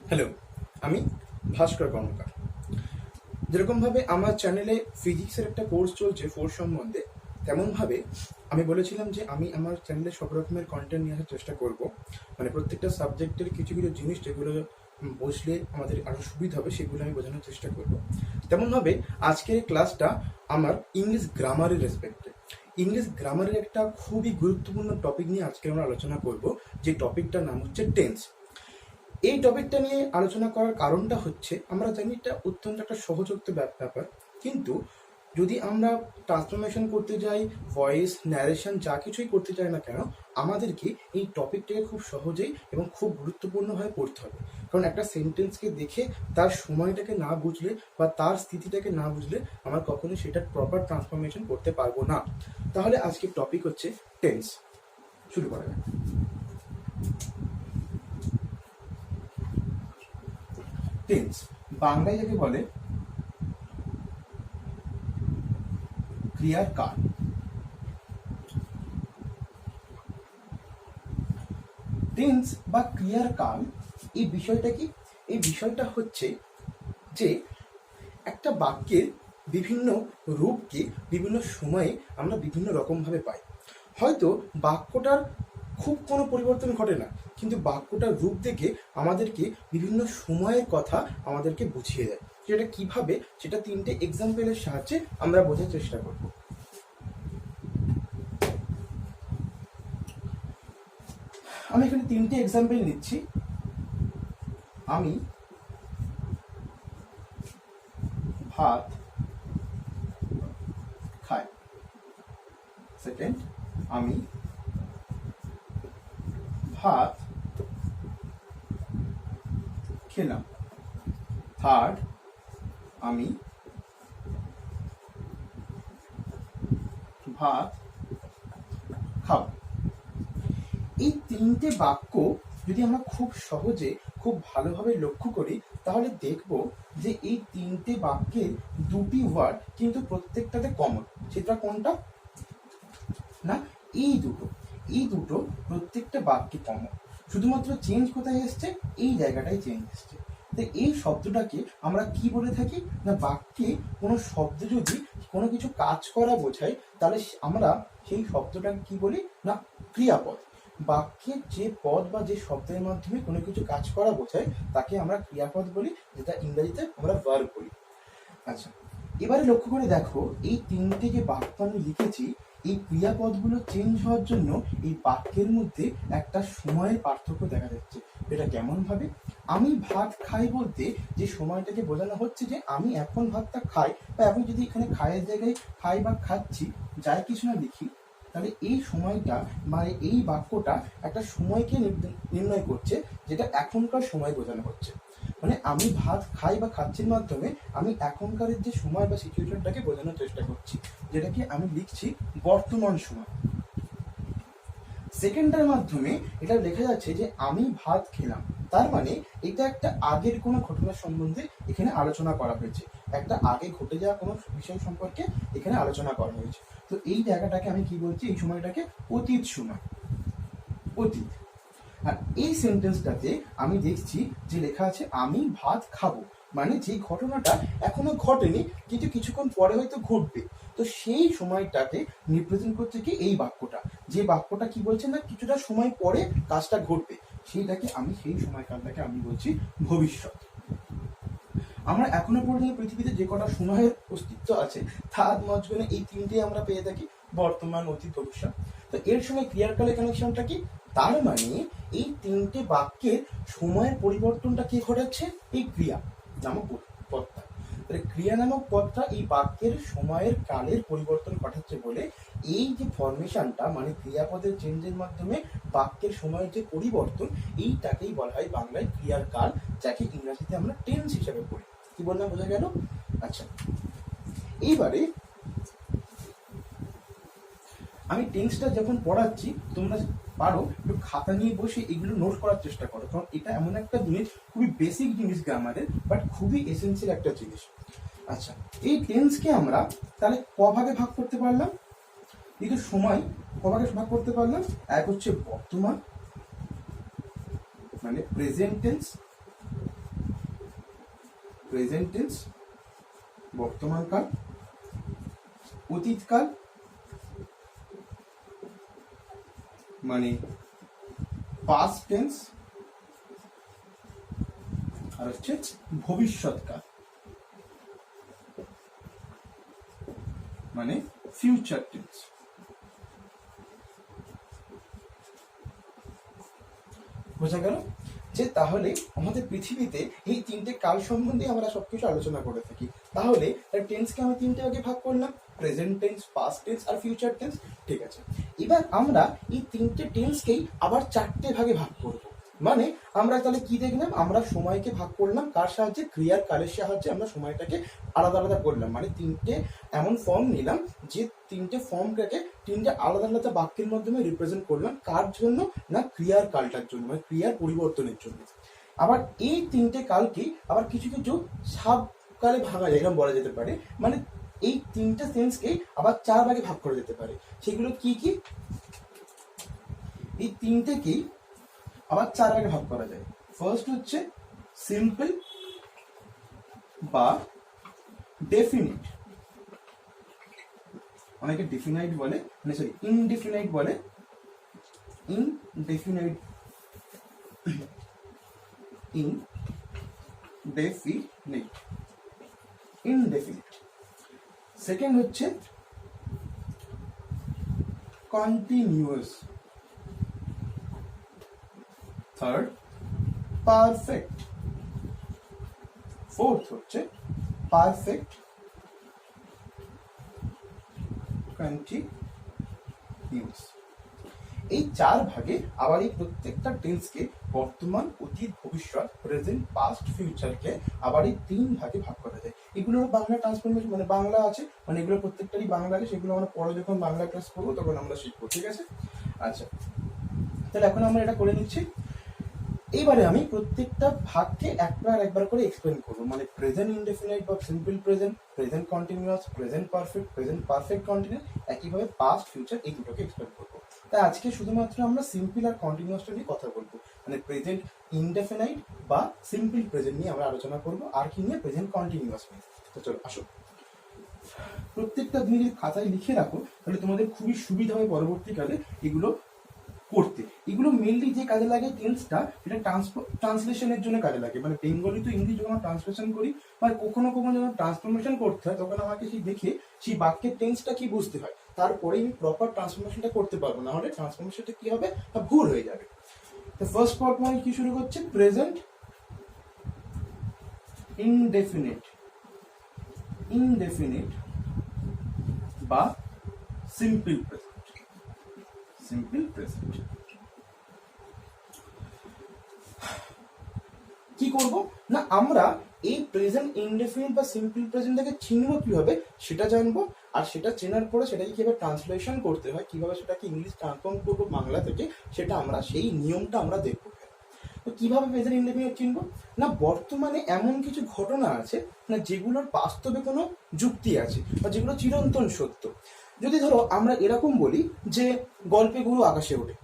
Hello, আমি ভাস্কর কর্মকার। যেরকমভাবে আমার চ্যানেলে ফিজিক্সের একটা কোর্স চলছে ফোর্স সম্বন্ধে, তেমনভাবে আমি বলেছিলাম যে আমি আমার চ্যানেলে সব রকমের কন্টেন্ট নিয়ে আসার চেষ্টা করব। মানে প্রত্যেকটা সাবজেক্টের কিছু কিছু জিনিস যেগুলো বুঝলে আমাদের আরও সুবিধা হবে সেগুলো আমি বোঝানোর চেষ্টা করব। তেমনভাবে আজকের এই ক্লাসটা আমার ইংলিশ গ্রামারের রেসপেক্টে। ইংলিশ গ্রামারের একটা খুবই গুরুত্বপূর্ণ টপিক নিয়ে আজকে আমরা আলোচনা করব, যে টপিকটার নাম হচ্ছে টেন্স। এই টপিকটা নিয়ে আলোচনা করার কারণটা হচ্ছে, আমরা জানি এটা অত্যন্ত একটা সহযোগ্য ব্যাপার, কিন্তু যদি আমরা ট্রান্সফরমেশন করতে যাই, ভয়েস ন্যারেশন যা কিছুই করতে চাই না কেন, আমাদেরকে এই টপিকটাকে খুব সহজেই এবং খুব গুরুত্বপূর্ণভাবে পড়তে হবে। কারণ একটা সেন্টেন্সকে দেখে তার সময়টাকে না বুঝলে বা তার স্থিতিটাকে না বুঝলে আমরা কখনোই সেটার প্রপার ট্রান্সফরমেশন করতে পারবো না। তাহলে আজকের টপিক হচ্ছে টেন্স। শুরু করা যাক। টেন্স বাংলায় যাকে বলে ক্রিয়ার কাল। টেন্স বা ক্রিয়ার কাল এই বিষয়টা কি? এই বিষয়টা হচ্ছে যে একটা বাক্যের বিভিন্ন রূপকে বিভিন্ন সময়ে আমরা বিভিন্ন রকমভাবে পাই। হয়তো বাক্যটার খুব কোনো পরিবর্তন ঘটে না, কিন্তু বাক্যটার রূপ দেখে আমাদেরকে বিভিন্ন সময়ের কথা আমাদেরকে বুঝিয়ে দেয়। সেটা কিভাবে, সেটা তিনটে এক্সাম্পলের সাহায্যে আমরা বোঝার চেষ্টা করব। আমি এখানে তিনটে এক্সাম্পল নিচ্ছি। আমি ভাত খাই। সেকেন্ড, আমি ভাত খেলাম। থার্ড, আমি ভাত খাব। এই তিনটে বাক্য যদি আমরা খুব সহজে খুব ভালোভাবে লক্ষ্য করি, তাহলে দেখব যে এই তিনটে বাক্যের দুটি ওয়ার্ড কিন্তু প্রত্যেকটাতে কমন। সেটা কোনটা না? এই দুটো প্রত্যেকটা বাক্যে কমন। শুধুমাত্র চেঞ্জ কোথায় এসছে? এই জায়গাটায় চেঞ্জ এসছে। তো এই শব্দটাকে আমরা কি বলে থাকি না, বাক্যে কোনো শব্দ যদি কোনো কিছু কাজ করা বোঝায়, তাহলে আমরা সেই শব্দটাকে কি বলি না, ক্রিয়াপদ। বাক্যের যে পদ বা যে শব্দের মাধ্যমে কোনো কিছু কাজ করা বোঝায় তাকে আমরা ক্রিয়াপদ বলি, যেটা ইংরেজিতে আমরা ভার্ব বলি। আচ্ছা, এবারে লক্ষ্য করে দেখো, এই তিনটে যে বাক্য আমি লিখেছি, এই ক্রিয়াপদগুলো চেঞ্জ হওয়ার জন্য এই বাক্যের মধ্যে একটা সময়ের পার্থক্য দেখা যাচ্ছে। এটা কেমন ভাবে? আমি ভাত খাই বলতে যে সময়টাকে বোঝানো হচ্ছে যে আমি এখন ভাতটা খাই, বা এখন যদি এখানে খায়ের জায়গায় খাই বা খাচ্ছি যাই কিছু না লিখি, তাহলে এই সময়টা মানে এই বাক্যটা একটা সময়কে নির্ণয় করছে, যেটা এখনকার সময় বোঝানো হচ্ছে। মানে আমি ভাত খাই বা খাচ্ছির মাধ্যমে আমি এখনকারের যে সময় বা সিচুয়েশনটাকে বোঝানোর চেষ্টা করছি, যেটাকে আমি লিখছি বর্তমান সময়। সেকেন্ডটার মাধ্যমে এটা লেখা যাচ্ছে যে আমি ভাত খেলাম, তার মানে এটা একটা আগের কোনো ঘটনা সম্বন্ধে এখানে আলোচনা করা হয়েছে, একটা আগে ঘটে যাওয়া কোনো বিষয় সম্পর্কে এখানে আলোচনা করা হয়েছে। তো এই জায়গাটাকে আমি কি বলছি? এই সময়টাকে অতীত সময়, অতীত। আর এই সেন্টেন্সটাতে আমি দেখছি যে লেখা আছে আমি ভাত খাবো, মানে যে ঘটনাটা এখনো ঘটেনি কিন্তু কিছুক্ষণ পরে হয়তো ঘটবে। তো সেই সময়টাকে রিপ্রেজেন্ট করছে কি এই বাক্যটা, যে বাক্যটা কি বলছে না কিছুটা সময় পরে কাজটা ঘটবে, সেইটাকে আমি সেই সময়কালটাকে আমি বলছি ভবিষ্যৎ। আমরা এখনো পর্যন্ত পৃথিবীতে যে কটা সময়ের অস্তিত্ব আছে তার মাঝখানে এই তিনটে আমরা পেয়ে থাকি, বর্তমান, অতীত, ভবিষ্যৎ। তো এর সঙ্গে ক্রিয়ার কালের কানেকশনটা কি? তার মানে এই তিনটে বাক্যের সময়ের পরিবর্তনটা কি ঘটাচ্ছে? এই ক্রিয়া নামক পদটা। তাহলে ক্রিয়া নামক পদটা এই বাক্যের সময়ের কালের পরিবর্তন ঘটাচ্ছে বলে এই যে ফরমেশনটা মানে ক্রিয়াপদের চেঞ্জের মাধ্যমে বাক্যের সময়ের যে পরিবর্তন, এইটাকেই বলা হয় বাংলায় ক্রিয়ার কাল, যাকে ইংরেজিতে আমরা টেন্স হিসাবে পড়ি। কি বললাম, বোঝা গেল? আচ্ছা, এইবারে আমি টেন্সটা যখন পড়াচ্ছি তোমরা পারো একটু খাতা নিয়ে বসে এগুলো নোট করার চেষ্টা করো, কারণ এটা এমন একটা জিনিস, খুবই বেসিক জিনিস গ্রামারের, বাট খুবই এসেন্সিয়াল একটা জিনিস। আচ্ছা, এই টেন্সকে আমরা তাহলে ক ভাগে ভাগ করতে পারলাম? কিন্তু সময় ক ভাগে ভাগ করতে পারলাম? এক হচ্ছে বর্তমান, মানে প্রেজেন্ট টেন্স বর্তমানকাল, অতীতকাল মানে পাস্ট টেন্স, আর হচ্ছে ভবিষ্যৎকাল মানে ফিউচার টেন্স। বোঝা গেল যে তাহলে আমাদের পৃথিবীতে এই তিনটে কাল সম্বন্ধে আমরা সবকিছু আলোচনা করে থাকি। তাহলে তার টেন্সকে আমি তিনটে ভাগে ভাগ করলাম, প্রেজেন্ট টেন্স, পাস্ট টেন্স আর ফিউচার টেন্স। ঠিক আছে, এবার আমরা এই তিনটে টেন্সকেই আবার চারটে ভাগে ভাগ করব। মানে আমরা তাহলে কি দেখলাম, আমরা সময়কে ভাগ করলাম কার সাহায্যে, ক্রিয়ার কালের সাহায্যে আমরা সময়টাকে আলাদা আলাদা করলাম। মানে তিনটে এমন ফর্ম নিলাম যে তিনটে ফর্মটাকে তিনটে আলাদা আলাদা বাক্যের মাধ্যমে রিপ্রেজেন্ট করলাম। কার জন্য না, ক্রিয়ার কালটার জন্য, মানে ক্রিয়ার পরিবর্তনের জন্য। আবার এই তিনটে কালকে আবার কিছু কিছু সাব কালে ভাঙা যায়, এরকম বলা যেতে পারে। মানে এই তিনটে সেন্সকে আবার চার ভাগে ভাগ করা যেতে পারে। সেগুলো কি কি, এই তিনটেকেই আবার চার ভাগে ভাগ করা যায়। ফার্স্ট হচ্ছে সিম্পল বা ডেফিনিট, অনেকে ডিফিনাইট বলে, মানে সরি ইনডিফিনাইট বলে, ইনডেফিনাইট ইনডেফিনিট। সেকেন্ড হচ্ছে কন্টিনিউয়াস, থার্ড পারফেক্ট, ফোর্থ হচ্ছে পারফেক্ট কন্টিনিউয়াস। এই চার ভাগে আবার এই প্রত্যেকটা টেন্সকে বর্তমান, অতীত, ভবিষ্যৎ, প্রেজেন্ট, পাস্ট, ফিউচারকে আবার এই তিন ভাগে ভাগ করা যায়। এগুলোর বাংলা ট্রান্সফরমেশন মানে বাংলা আছে, মানে এগুলো প্রত্যেকটারই বাংলা আছে, সেগুলো আমরা পরে যখন বাংলা ক্লাস করবো তখন আমরা শিখবো। ঠিক আছে, আচ্ছা তাহলে এখন আমরা এটা করে নিচ্ছি। এইবারে আমি প্রত্যেকটা ভাগকে একবার করে এক্সপ্লেন করবো। মানে প্রেজেন্ট ইনডেফিনাইট বা simple present, present continuous, present perfect continuous, একইভাবে পাস্ট, ফিউচার, এই দুটোকে এক্সপ্লেন করবো। তাই আজকে শুধুমাত্র আমরা সিম্পল আর কন্টিনিউয়াসটা নিয়ে কথা বলবো। মানে প্রেজেন্ট ইনডেফিনাইট বা সিম্পল প্রেজেন্ট নিয়ে আমরা আলোচনা করবো, আর কি নিয়ে, প্রেজেন্ট কন্টিনিউয়াস নিয়ে। তো চলো আসো, প্রত্যেকটা তুমি যদি খাতায় লিখে রাখো তাহলে তোমাদের খুবই সুবিধা হবে পরবর্তীকালে এগুলো করতে। এগুলো মেনলি যে কাজে লাগে টেন্সটা, এটা ট্রান্সলেশনের জন্য কাজে লাগে। মানে বেঙ্গলি টু ইংলিশ যখন ট্রান্সলেশন করি বা কখনো যখন ট্রান্সফরমেশন করতে হয়, তখন আমাকে সেই দেখে সেই বাক্যের টেন্সটা কি বুঝতে হয়, তারপরে আমি প্রপার ট্রান্সফরমেশনটা করতে পারবো, না হলে ট্রান্সফরমেশনটা কি হবে, তা ভুল হয়ে যাবে। তো ফার্স্ট পার্ট মানে কি শুরু করছে, প্রেজেন্ট ইনডেফিনিট বা সিম্পল প্রেজেন্ট। কি করব না, আমরা এই প্রেজেন্ট ইনডেফিনিট বা সিম্পল প্রেজেন্টটাকে চিনব কিভাবে সেটা জানবো। আর সেটা চেনার পরে সেটাকে কিভাবে ট্রান্সলেশন করতে হয়, কিভাবে সেটাকে ইংলিশ ট্রান্সফর্ম করবো বাংলা থেকে, সেটা আমরা সেই নিয়মটা আমরা দেখবো। তো কিভাবে প্রেজেন্ট ইনডেফিনিট চিনবো না, বর্তমানে এমন কিছু ঘটনা আছে না যেগুলোর বাস্তবে কোনো যুক্তি আছে বা যেগুলো চিরন্তন সত্য। যদি ধরো আমরা এরকম বলি যে গল্পে গুরু আকাশে ওঠে,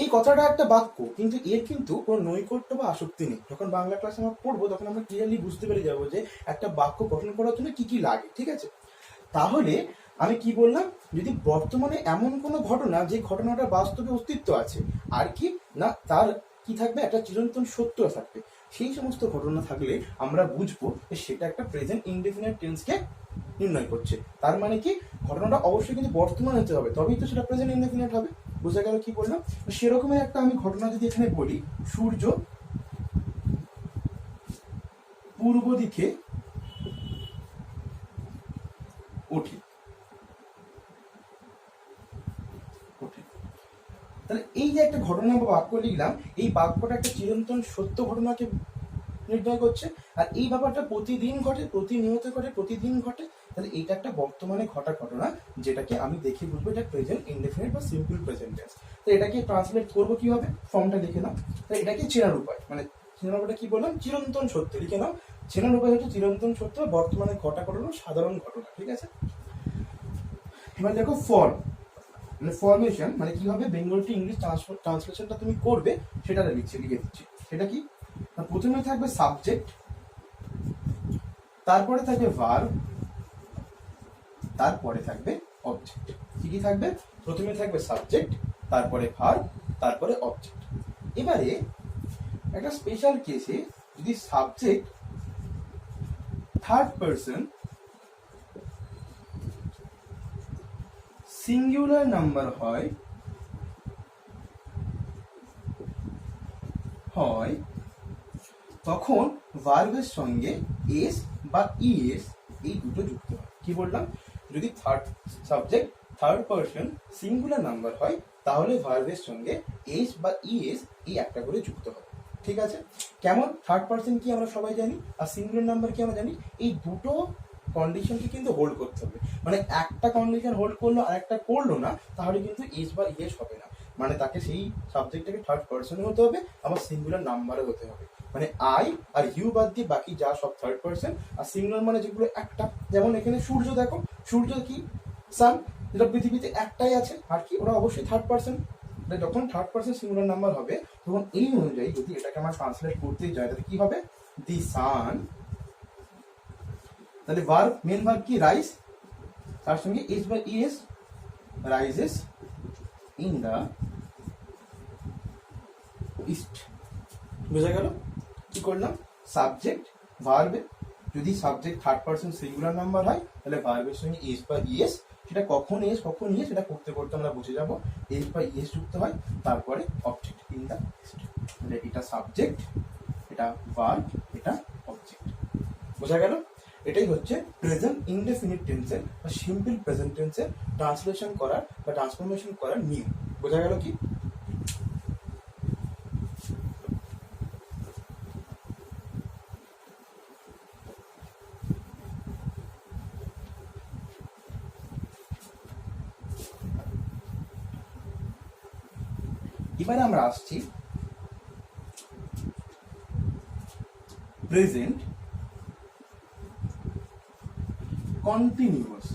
এই কথাটা একটা বাক্য, কিন্তু এর কিন্তু কোনো নৈকট্য বা আসক্তি নেই। যখন বাংলা ক্লাস আমরা পড়বো তখন আমরা ক্লিয়ারলি বুঝতে পেরে যাবো যে একটা বাক্য গঠন করার জন্য কি কি লাগে। ঠিক আছে, তাহলে আমি কি বললাম, যদি বর্তমানে এমন কোনো ঘটনা যে ঘটনাটা বাস্তবে অস্তিত্ব আছে, আর কি না তার কি থাকবে, একটা চিরন্তন সত্য থাকবে, সেই সমস্ত ঘটনা থাকলে আমরা বুঝবো যে সেটা একটা প্রেজেন্ট ইনডেফিনিট টেন্সকে নির্ণয় করছে। তার মানে কি, ঘটনাটা অবশ্যই কিন্তু বর্তমান হতে হবে, তবেই তো সেটা প্রেজেন্ট ইনডেফিনিট হবে। বোঝা গেল কি বললাম? সেরকমের একটা আমি ঘটনা যদি এখানে বলি, সূর্য পূর্ব দিকে ওঠে, তাহলে এই যে একটা ঘটনা বা বাক্য লিখলাম, এই বাক্যটা একটা চিরন্তন সত্য ঘটনাকে নির্ণয় করছে। আর এই ব্যাপারটা প্রতিদিন ঘটে, প্রতিনিয়ত ঘটে, প্রতিদিন ঘটে। তাহলে এইটা একটা বর্তমানে ঘটা ঘটনা, যেটাকে আমি দেখে বুঝবো এটা প্রেজেন্ট ইনডেফিনিট বা সিম্পল প্রেজেন্ট টেন্স। তো এটাকে ট্রান্সলেট করবো কিভাবে, ফর্মটা লিখে নাও। তো এটাকে চেনার উপায়, মানে চেনার উপায়টা কি বললাম, চিরন্তন সত্য লিখে নাও। চেনার উপায় হচ্ছে চিরন্তন সত্য বর্তমানে ঘটা ঘটনা, সাধারণ ঘটনা। ঠিক আছে, এবার দেখো ফর্ম, মানে ফরমেশন মানে কিভাবে বেঙ্গল টু ইংলিশ ট্রান্সলেশনটা তুমি করবে সেটা লিখে দিচ্ছি। সেটা কি, প্রথমে থাকবে সাবজেক্ট, তারপরে থাকবে ভার্ব, তারপরে থাকবে অবজেক্ট। কি কি থাকবে? প্রথমে থাকবে সাবজেক্ট, তারপরে ভার্ব, তারপরে অবজেক্ট। এবারে একটা স্পেশাল কেসে যদি subject third person singular number হয় তখন ভার্বের সঙ্গে এস বা ইএস এই দুটো যুক্ত হয়। কি বললাম? যদি subject third person singular number হয় তাহলে ভার্বের সঙ্গে এস বা ইএস এই একটা করে যুক্ত হয়। ঠিক আছে? কেমন? থার্ড পারসন কি আমরা সবাই জানি, আর সিঙ্গুলার নাম্বার কি আমরা জানি। এই দুটো কন্ডিশনকে কিন্তু হোল্ড করতে হবে। মানে একটা কন্ডিশন হোল্ড করলো আর একটা করলো না, তাহলে কিন্তু এস বা ইএস হবে না। মানে তাকে সেই সাবজেক্টটাকে থার্ড পারসনে হতে হবে, আবার সিঙ্গুলার নাম্বারে হতে হবে। মানে আই আর ইউ বাদ দিয়ে বাকি যা সব থার্ড পারসন, আর সিঙ্গুলার মানে যেগুলো একটা। যেমন এখানে সূর্য, দেখো সূর্য কি সান, যেটা পৃথিবীতে একটাই আছে, আর কি ওরা অবশ্যই থার্ড পারসন। যখন থার্ড পারসন সিঙ্গুলার নাম্বার হবে তখন এই অনুযায়ী যদি এটাকে আমরা ট্রান্সলেট করতে যাই তাহলে কি হবে? দি সান, তাহলে ভার্ব, মেন ভার্ব কি? রাইজ, তার সঙ্গে এস বা ES, rises in the east. বোঝা গেল? কি করলাম? সাবজেক্ট ভার্বে, যদি subject third person singular number হয় তাহলে ভার্বের সঙ্গে এস বা ইএস, সেটা কখন এস কখন ইএস সেটা করতে করতে আমরা বুঝে যাব। এস বা ইএস যুক্ত হয়, তারপরে অবজেক্ট ইন দা ইস্ট। তাহলে এটা সাবজেক্ট, এটা ভার্ব, এটা অবজেক্ট। বোঝা গেল? এটাই হচ্ছে প্রেজেন্ট ইনডেফিনিট টেন্সের বা সিম্পল প্রেজেন্ট টেন্সের ট্রান্সলেশন করার বা ট্রান্সফরমেশন করার নিয়ম। বোঝা গেল কি? এবারে আমরা আসছি present continuous.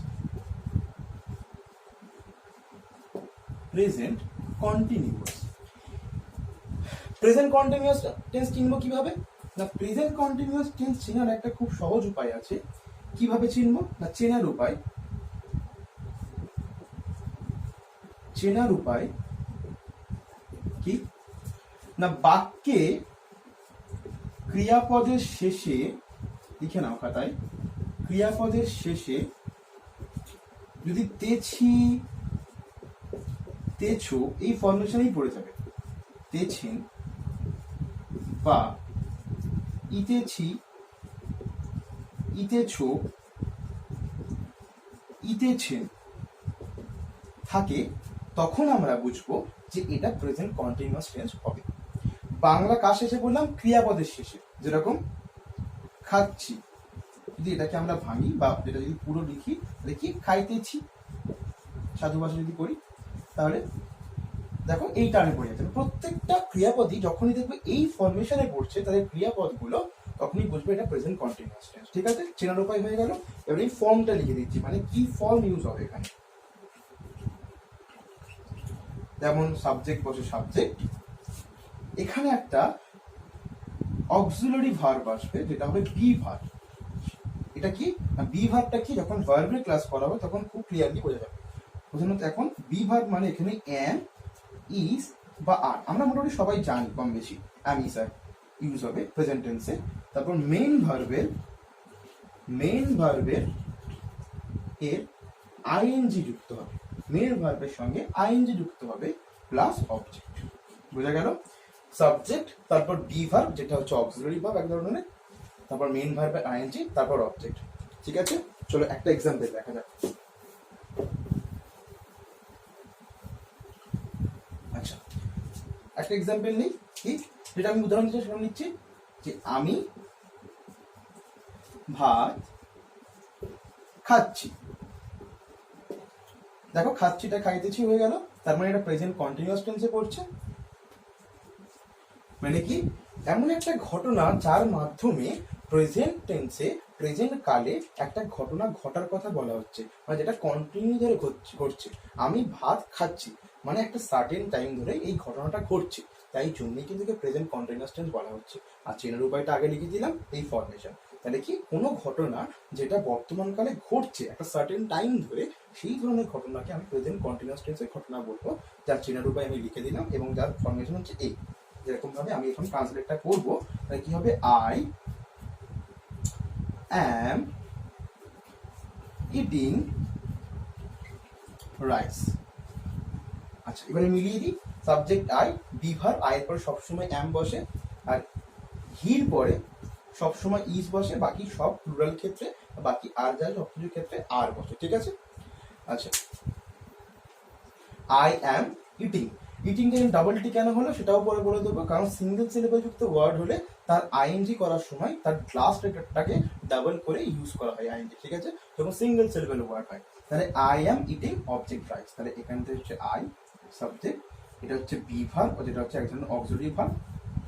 Present continuous, present continuous tense চিনবো কিভাবে? না, প্রেজেন্ট কন্টিনিউয়াস টেন্স চেনার একটা খুব সহজ উপায় আছে। কিভাবে চিনবো? না, চেনার উপায় কি না, বাক্যে ক্রিয়াপদের শেষে, লিখে নাও খাতায়, ক্রিয়াপদের শেষে যদি তেছি, তেছো এই ফর্মেশনেই পড়ে যাবে। তেছেন বা ইতেছি, ইতেছো, ইতেছেন থাকে, তখন আমরা বুঝবো যে এটা প্রেজেন্ট কন্টিনিউয়াস টেন্স হবে। বাংলা কার শেষে বললাম? ক্রিয়াপদের শেষে। যেরকম খাচ্ছি, যদি এটাকে আমরা ভাঙি বা এটা যদি পুরো লিখি তাহলে কি? খাইতেছি। সাধু ভাষা যদি করি তাহলে দেখো এই টার্মে পড়ে যাচ্ছে। প্রত্যেকটা ক্রিয়াপদই যখনই দেখবে এই ফরমেশনে পড়ছে তাদের ক্রিয়াপদগুলো, তখনই বুঝবে এটা প্রেজেন্ট কন্টিনিউয়াস টেন্স। ঠিক আছে? চেনার উপায় হয়ে গেল। এবার এই ফর্মটা লিখে দিচ্ছি, মানে কি ফর্ম ইউজ হবে এখানে। যেমন সাবজেক্ট বসে সাবজেক্ট, এখানে একটা অক্সিলারি ভার্ব আসবে যেটা হবে বি ভার্ব। এটা কি? বি ভার্বটা কি? যখন ভার্বের ক্লাস করা হবে তখন খুব ক্লিয়ারলি বোঝা যাবে। প্রথমত এখন বি ভার্ব মানে এখানে এম, ইজ বা আর, আমরা মোটামুটি সবাই জানি কম বেশি। এম, ইজ, আর ইউজ হবে প্রেজেন্ট টেন্সে। তারপর মেইন ভার্বের এর আইএনজি যুক্ত হবে, মেইন ভার্বের সঙ্গে আইএনজি যুক্ত হবে প্লাস অবজেক্ট। বোঝা গেল? সাবজেক্ট, তারপর বি ভার্ব যেটা হচ্ছে অক্সিলারি ভার্ব এক ধরনের, তারপর মেইন ভার্বের আইএনজি, তারপর অবজেক্ট। ঠিক আছে? চলো একটা এক্সাম্পল দেখা যাক। আচ্ছা, একটা এক্সাম্পল নেই কি, যেটা আমি উদাহরণ দিচ্ছি সেটা নিচ্ছি যে আমি ভাত খাচ্ছি। দেখো খাচ্ছিটা খাইতেছি হয়ে গেল, তার মানে এটা প্রেজেন্ট কন্টিনিউয়াস টেন্সে পড়ছে। মানে কি? এমন একটা ঘটনা যার মাধ্যমে প্রেজেন্ট টেন্সে প্রেজেন্ট কালে একটা ঘটনা ঘটার কথা বলা হচ্ছে, মানে যেটা কন্টিনিউ ধরে ঘটছে। আমি ভাত খাচ্ছি, মানে একটা সার্টেন টাইম ধরে এই ঘটনাটা ঘটছে, তাই জন্যই কিন্তু প্রেজেন্ট কন্টিনিউয়াস টেন্স বলা হচ্ছে। আর চেনার উপায়টা আগে লিখে দিলাম, এই ফরমেশন। তাহলে কি কোনো ঘটনা যেটা বর্তমানকালে ঘটছে একটা সার্টেন টাইম ধরে, সেই ধরনের ঘটনাকে আমি প্রেজেন্ট কন্টিনিউয়াস টেন্সের ঘটনা বলবো, যার চেনার উপায় আমি লিখে দিলাম এবং যার ফরমেশন হচ্ছে এই। যেরকম ভাবে আমি এখন ট্রান্সলেটটা করবো, তাহলে কি হবে, আই অ্যাম ইটিং রাইস। আচ্ছা, এবারে মিলিয়ে দিই। সাবজেক্ট আই, বিভার আয়ের পরে সবসময় অ্যাম বসে, আর হির পরে সবসময় ইজ বসে, বাকি সব প্লুরাল ক্ষেত্রে, বাকি আর যায় সব কিছুর ক্ষেত্রে আর বসে, ঠিক আছে। আচ্ছা, I am eating. Eating double T কেন হলো সেটাও পরে বলে দেবো, কারণ সিঙ্গেল সিলেবল যুক্ত ওয়ার্ড হলে তার আইএনজি করার সময় তার লাস্ট লেটারটাকে ডাবল করে ইউজ করা হয় আইএনজি, ঠিক আছে, যখন সিঙ্গেল সিলেবল ওয়ার্ড হয়। তাহলে I am eating object rice, তাহলে এখান থেকে হচ্ছে আই সাবজেক্ট, এটা হচ্ছে বি ভার্ব, যেটা হচ্ছে এক ধরনের অক্সিলারি ভার্ব,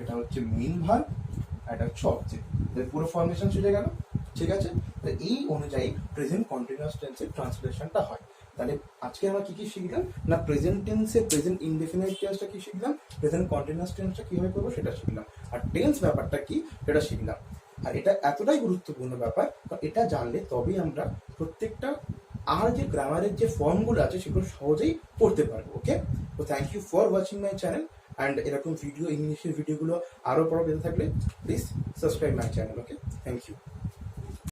এটা হচ্ছে মেইন ভার্ব, এটা হচ্ছে অবজেক্ট। তাহলে পুরো ফরমেশন চলে গেল, ঠিক আছে। তাহলে এই অনুযায়ী প্রেজেন্ট কন্টিনিউয়াস টেন্সের ট্রান্সলেশনটা হয়। তাহলে আজকে আমরা কি কি শিখলাম না, প্রেজেন্ট টেন্সে প্রেজেন্ট ইনডেফিনিট টেন্সটা কি শিখলাম, প্রেজেন্ট কন্টিনিউয়াস টেন্সটা কিভাবে করবো সেটা শিখলাম, আর টেন্স ব্যাপারটা কি সেটা শিখলাম। আর এটা এতটাই গুরুত্বপূর্ণ ব্যাপার, কারণ এটা জানলে তবেই আমরা প্রত্যেকটা আর যে গ্রামারের যে ফর্মগুলো আছে সেগুলো সহজেই পড়তে পারবো। ওকে, তো thank you for watching my channel, and এরকম ভিডিও, ইংলিশের ভিডিওগুলো আরও পড়া পেতে থাকলে please subscribe my channel. Okay, thank you.